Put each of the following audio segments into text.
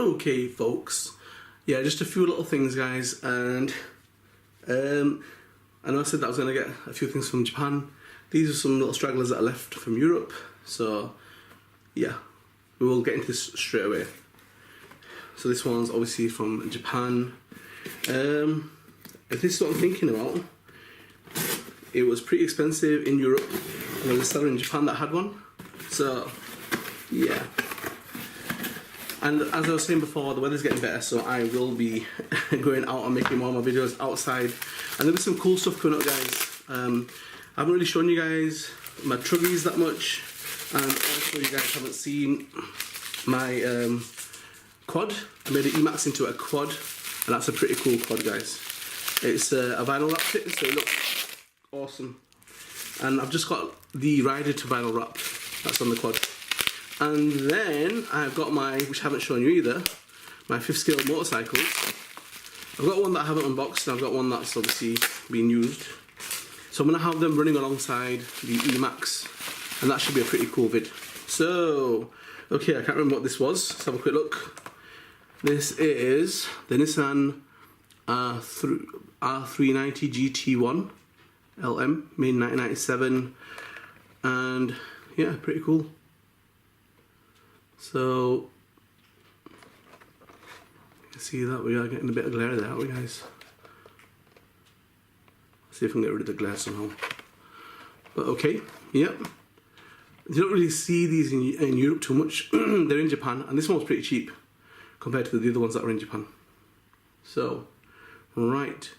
Okay, folks. Yeah, just a few little things, guys, and I know I said that I was going to get a few things from Japan. These are some little stragglers that I left from Europe, so yeah, we will get into this straight away. So this one's obviously from Japan. If this is what I'm thinking about, it was pretty expensive in Europe, and there was a seller in Japan that had one, so yeah. And as I was saying before, the weather's getting better, so I will be going out and making more of my videos outside. And there'll be some cool stuff coming up, guys. I haven't really shown you guys my truggies that much, and also you guys haven't seen my quad. I made the Emax into a quad, and that's a pretty cool quad, guys. It's a vinyl wrap kit, so it looks awesome. And I've just got the rider to vinyl wrap that's on the quad. And then I've got my, which I haven't shown you either, my 5th scale motorcycles. I've got one that I haven't unboxed, and I've got one that's obviously being used. So I'm going to have them running alongside the Emax, and that should be a pretty cool vid. So, okay, I can't remember what this was. Let's have a quick look. This is the Nissan R390 GT1 LM, made in 1997, and yeah, pretty cool. So, you can see that we are getting a bit of glare there, aren't we, guys? Let's see if I can get rid of the glare somehow. But okay, yep. You don't really see these in Europe too much. They're in Japan, and this one's pretty cheap compared to the other ones that are in Japan. So, right,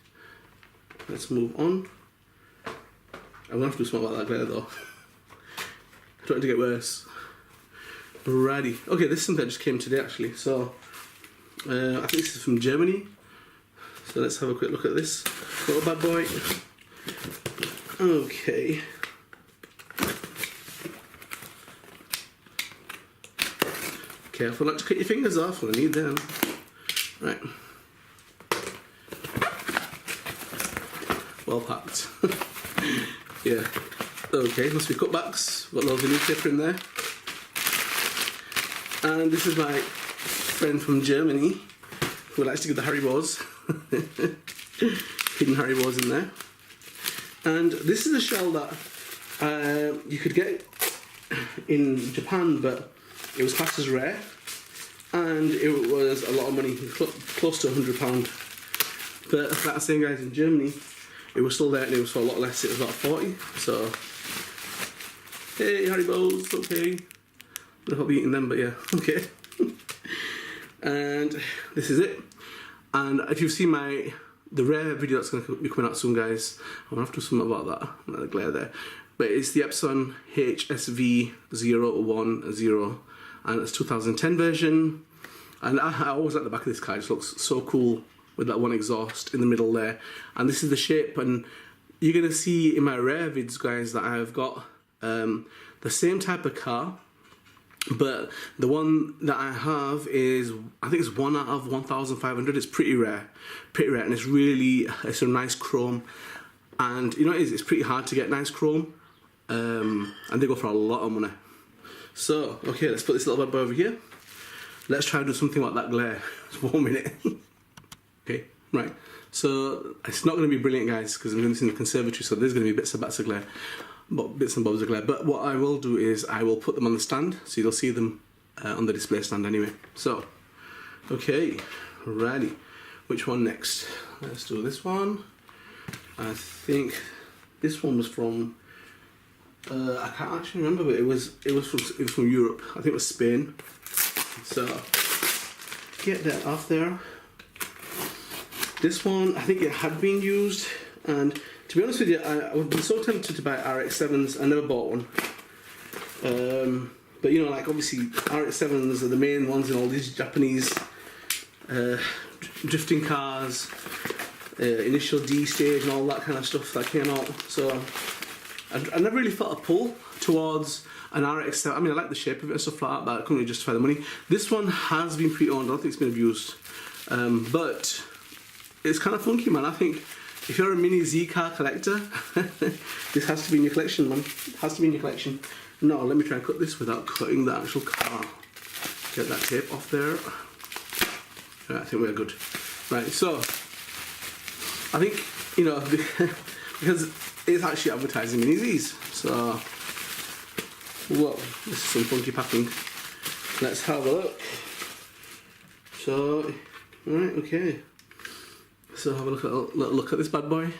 let's move on. I'm gonna have to do something about that glare though. I don't want it to get worse. Alrighty. Okay, this is something that just came today actually. So, I think this is from Germany. So let's have a quick look at this little bad boy. Okay. Careful not to cut your fingers off, I need them. Right. Well packed. Yeah. Okay, must be cutbacks. Got loads of newspaper in there. And this is my friend from Germany who likes to give the Haribos. Hidden Haribos in there. And this is a shell that you could get in Japan, but it was classed as rare. And it was a lot of money, close to £100. But like I was saying, guys, in Germany, it was still there and it was for a lot less. It was about 40. So, hey, Haribos, okay. I'll be eating them, but yeah, okay. And this is it. And if you've seen the rare video that's going to be coming out soon, guys, I'm going to have to do something about that, the glare there. But it's the Epson HSV010, and it's 2010 version. And I always like the back of this car, it just looks so cool with that one exhaust in the middle there. And this is the shape, and you're going to see in my rare vids, guys, that I've got the same type of car. But the one that I have is, I think it's 1 out of 1,500. It's pretty rare, and it's a nice chrome. And you know what it is, it's pretty hard to get nice chrome, and they go for a lot of money. So, okay, let's put this little bad boy over here. Let's try to do something like that glare. Just 1 minute. Okay, right. So, it's not going to be brilliant, guys, because I'm doing this in the conservatory, so there's going to be bits and bobs of glare. But what I will do is I will put them on the stand, so you'll see them on the display stand anyway. So, okay, ready. Which one next? Let's do this one. I think this one was from I can't actually remember, but it was from Europe. I think it was Spain. So get that off there. This one, I think it had been used, and to be honest with you, I've been so tempted to buy RX-7s. I never bought one. But you know, like obviously RX-7s are the main ones in all these Japanese drifting cars, initial D stage and all that kind of stuff that came out. So I never really felt a pull towards an RX-7. I mean, I like the shape of it and stuff like that, but I couldn't really justify the money. This one has been pre-owned. I don't think it's been abused, but it's kind of funky, man. I think if you're a mini Z car collector, this has to be in your collection, man. It has to be in your collection. No, let me try and cut this without cutting the actual car. Get that tape off there. Right, I think we're good. Right, so I think, you know, because it's actually advertising Mini Z's. So, whoa, this is some funky packing. Let's have a look. So, right, okay. So have a look at this bad boy.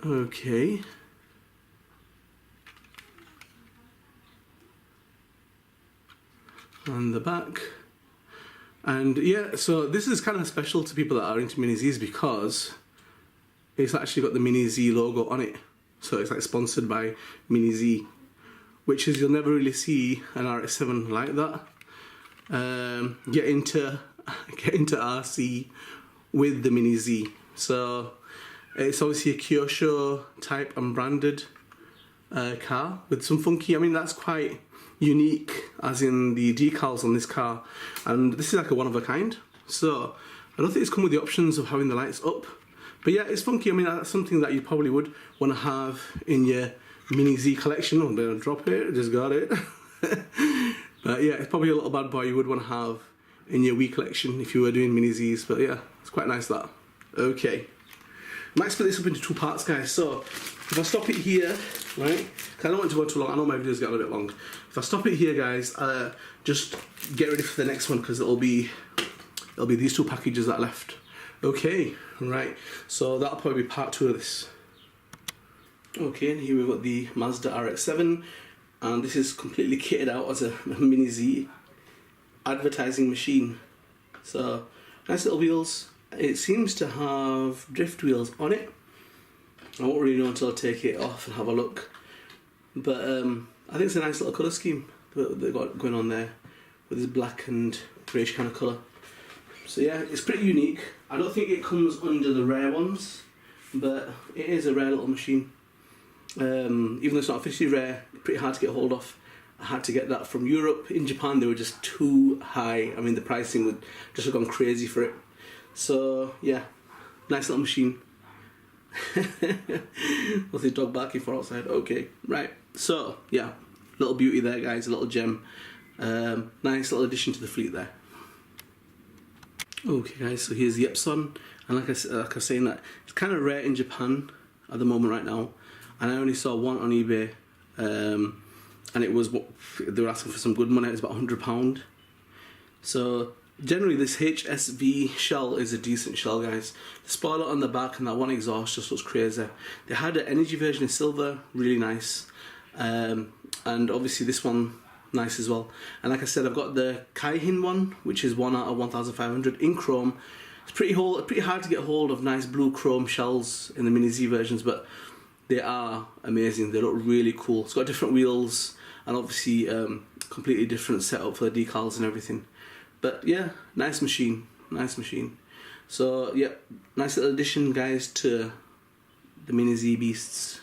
Okay. On the back. And yeah, so this is kind of special to people that are into Mini Z's because it's actually got the Mini Z logo on it. So it's like sponsored by Mini Z, which is, you'll never really see an RX-7 like that. Get into RC with the Mini Z. So it's obviously a Kyosho type and branded car with some funky, I mean that's quite unique as in the decals on this car, and this is like a one of a kind. So I don't think it's come with the options of having the lights up, but yeah, it's funky. I mean that's something that you probably would want to have in your Mini Z collection. I'm gonna drop it, just got it. But yeah, it's probably a little bad boy you would want to have in your Wii collection if you were doing Mini Z's, but yeah, it's quite nice that. Okay. Might split this up into two parts, guys. So if I stop it here, right, because I don't want it to go too long, I know my videos get a little bit long. If I stop it here, guys, just get ready for the next one because it'll be these two packages that are left. Okay, right, so that'll probably be part 2 of this. Okay, and here we've got the Mazda RX-7, and this is completely kitted out as a Mini Z advertising machine. So nice little wheels. It seems to have drift wheels on it. I won't really know until I take it off and have a look. But I think it's a nice little colour scheme that they've got going on there with this black and greyish kind of colour. So yeah, it's pretty unique. I don't think it comes under the rare ones, but it is a rare little machine. Even though it's not officially rare, pretty hard to get hold of. I had to get that from Europe. In Japan they were just too high. I mean the pricing would just have gone crazy for it. So yeah, nice little machine. What's the dog barking for outside? Okay, right. So yeah, little beauty there, guys. A little gem. Nice little addition to the fleet there. Okay, guys. So here's the Epson, and like I was saying, that it's kind of rare in Japan at the moment right now, and I only saw one on eBay, and it was what they were asking for some good money. It was about £100. So generally this HSV shell is a decent shell, guys. The spoiler on the back and that one exhaust just looks crazy. They had an energy version in silver, really nice, and obviously this one nice as well. And like I said, I've got the Kaihin one, which is 1 out of 1500 in chrome. It's pretty hard to get hold of nice blue chrome shells in the Mini Z versions, but they are amazing. They look really cool. It's got different wheels and obviously completely different setup for the decals and everything. But yeah, nice machine, nice machine. So yeah, nice little addition, guys, to the Mini Z beasts.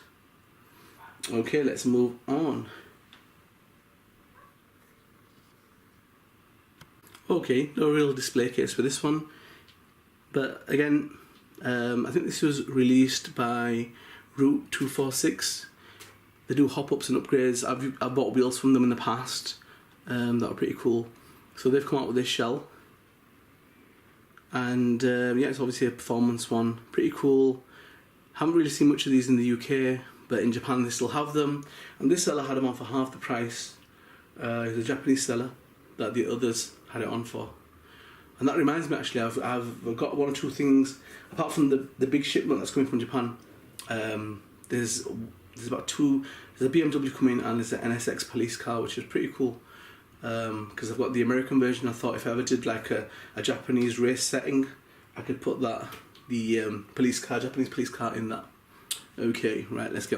Okay, let's move on. Okay, no real display case for this one, but again, I think this was released by Route 246. They do hop-ups and upgrades. I've bought wheels from them in the past that are pretty cool. So they've come out with this shell, and yeah, it's obviously a performance one, pretty cool. Haven't really seen much of these in the UK, but in Japan they still have them, and this seller had them on for half the price. It's a Japanese seller that the others had it on for. And that reminds me, actually, I've got one or two things apart from the big shipment that's coming from Japan. There's about two. There's a BMW coming and there's an NSX police car, which is pretty cool. Because I've got the American version. I thought if I ever did like a Japanese race setting, I could put the Japanese police car in that. Okay, right, let's get on.